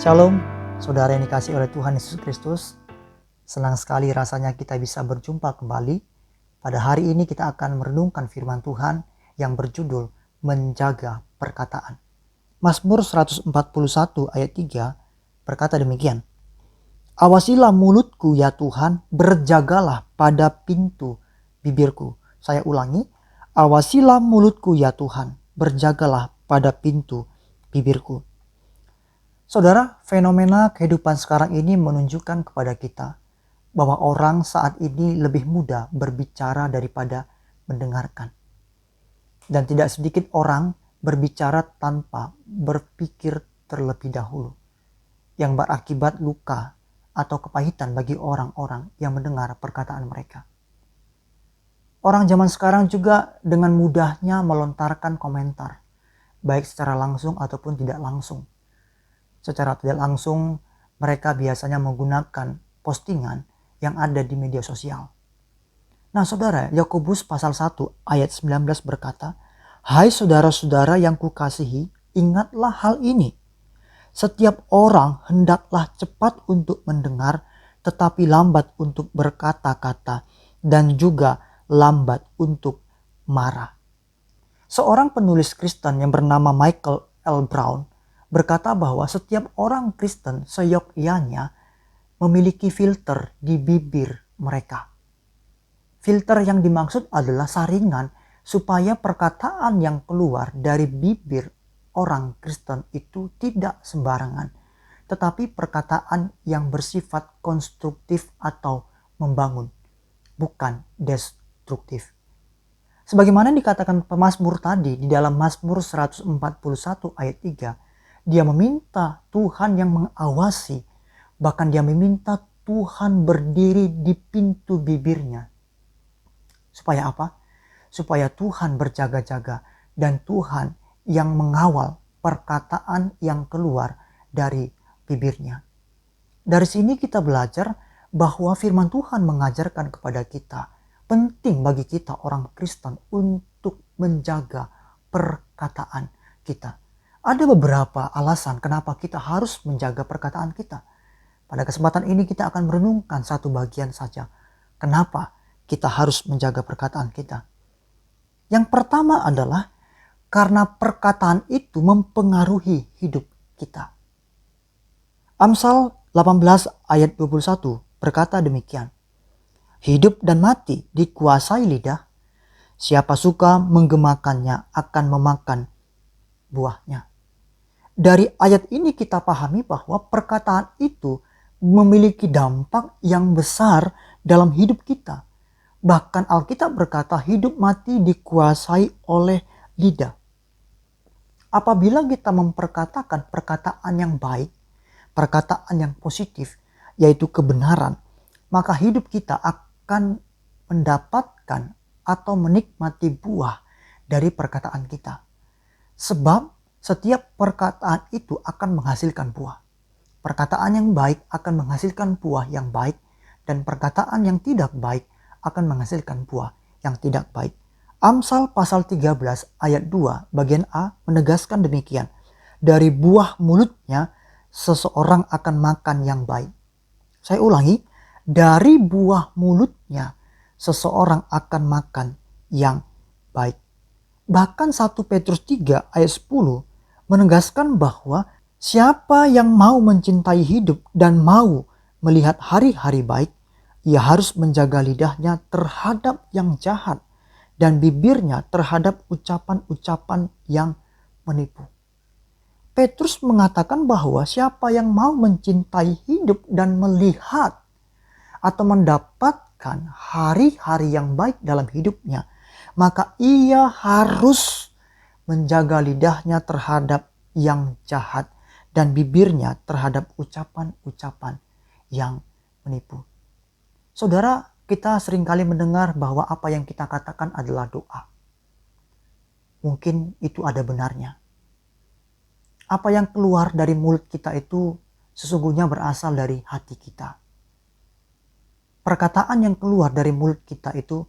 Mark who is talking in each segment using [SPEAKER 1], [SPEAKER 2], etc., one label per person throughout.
[SPEAKER 1] Shalom, saudara yang dikasihi oleh Tuhan Yesus Kristus. Senang sekali rasanya kita bisa berjumpa kembali. Pada hari ini kita akan merenungkan firman Tuhan yang berjudul Menjaga Perkataan. Mazmur 141 ayat 3 berkata demikian. Awasilah mulutku ya Tuhan, berjagalah pada pintu bibirku. Saya ulangi, awasilah mulutku ya Tuhan, berjagalah pada pintu bibirku. Saudara, fenomena kehidupan sekarang ini menunjukkan kepada kita bahwa orang saat ini lebih mudah berbicara daripada mendengarkan. Dan tidak sedikit orang berbicara tanpa berpikir terlebih dahulu, yang berakibat luka atau kepahitan bagi orang-orang yang mendengar perkataan mereka. Orang zaman sekarang juga dengan mudahnya melontarkan komentar, baik secara langsung ataupun tidak langsung. Secara tidak langsung mereka biasanya menggunakan postingan yang ada di media sosial. Nah saudara, Yakobus pasal 1 ayat 19 berkata, "Hai saudara-saudara yang kukasihi, ingatlah hal ini. Setiap orang hendaklah cepat untuk mendengar, tetapi lambat untuk berkata-kata, dan juga lambat untuk marah." Seorang penulis Kristen yang bernama Michael L. Brown berkata bahwa setiap orang Kristen seyogyanya memiliki filter di bibir mereka. Filter yang dimaksud adalah saringan supaya perkataan yang keluar dari bibir orang Kristen itu tidak sembarangan, tetapi perkataan yang bersifat konstruktif atau membangun, bukan destruktif. Sebagaimana dikatakan pemazmur tadi di dalam Mazmur 141 ayat 3, dia meminta Tuhan yang mengawasi, bahkan dia meminta Tuhan berdiri di pintu bibirnya. Supaya apa? Supaya Tuhan berjaga-jaga dan Tuhan yang mengawal perkataan yang keluar dari bibirnya. Dari sini kita belajar bahwa firman Tuhan mengajarkan kepada kita, penting bagi kita orang Kristen untuk menjaga perkataan kita. Ada beberapa alasan kenapa kita harus menjaga perkataan kita. Pada kesempatan ini kita akan merenungkan satu bagian saja. Kenapa kita harus menjaga perkataan kita? Yang pertama adalah karena perkataan itu mempengaruhi hidup kita. Amsal 18 ayat 21 berkata demikian. Hidup dan mati dikuasai lidah. Siapa suka menggemakannya akan memakan buahnya. Dari ayat ini kita pahami bahwa perkataan itu memiliki dampak yang besar dalam hidup kita. Bahkan Alkitab berkata hidup mati dikuasai oleh lidah. Apabila kita memperkatakan perkataan yang baik, perkataan yang positif, yaitu kebenaran, maka hidup kita akan mendapatkan atau menikmati buah dari perkataan kita. Sebab setiap perkataan itu akan menghasilkan buah. Perkataan yang baik akan menghasilkan buah yang baik, dan perkataan yang tidak baik akan menghasilkan buah yang tidak baik. Amsal pasal 13 ayat 2 bagian A menegaskan demikian. Dari buah mulutnya seseorang akan makan yang baik. Saya ulangi, dari buah mulutnya seseorang akan makan yang baik. Bahkan 1 Petrus 3 ayat 10 menegaskan bahwa siapa yang mau mencintai hidup dan mau melihat hari-hari baik, ia harus menjaga lidahnya terhadap yang jahat dan bibirnya terhadap ucapan-ucapan yang menipu. Petrus mengatakan bahwa siapa yang mau mencintai hidup dan melihat atau mendapatkan hari-hari yang baik dalam hidupnya, maka ia harus menjaga lidahnya terhadap yang jahat dan bibirnya terhadap ucapan-ucapan yang menipu. Saudara, kita seringkali mendengar bahwa apa yang kita katakan adalah doa. Mungkin itu ada benarnya. Apa yang keluar dari mulut kita itu sesungguhnya berasal dari hati kita. Perkataan yang keluar dari mulut kita itu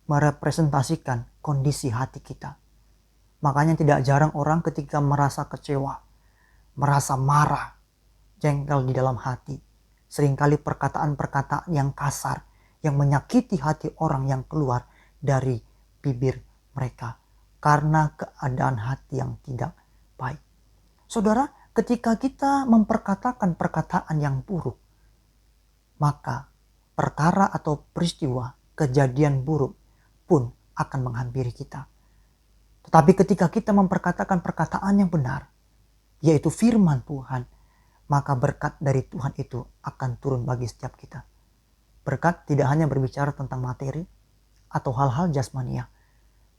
[SPEAKER 1] merepresentasikan kondisi hati kita. Makanya tidak jarang orang ketika merasa kecewa, merasa marah, jengkel di dalam hati. Seringkali perkataan-perkataan yang kasar, yang menyakiti hati orang yang keluar dari bibir mereka. Karena keadaan hati yang tidak baik. Saudara, ketika kita memperkatakan perkataan yang buruk, maka perkara atau peristiwa kejadian buruk pun akan menghampiri kita. Tetapi ketika kita memperkatakan perkataan yang benar, yaitu firman Tuhan, maka berkat dari Tuhan itu akan turun bagi setiap kita. Berkat tidak hanya berbicara tentang materi atau hal-hal jasmania,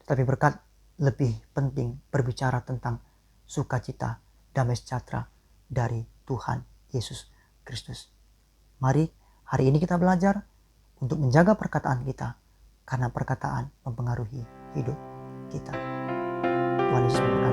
[SPEAKER 1] tetapi berkat lebih penting berbicara tentang sukacita, damai sejahtera dari Tuhan Yesus Kristus. Mari hari ini kita belajar untuk menjaga perkataan kita, karena perkataan mempengaruhi hidup kita. Tuhan Yesus memberkati.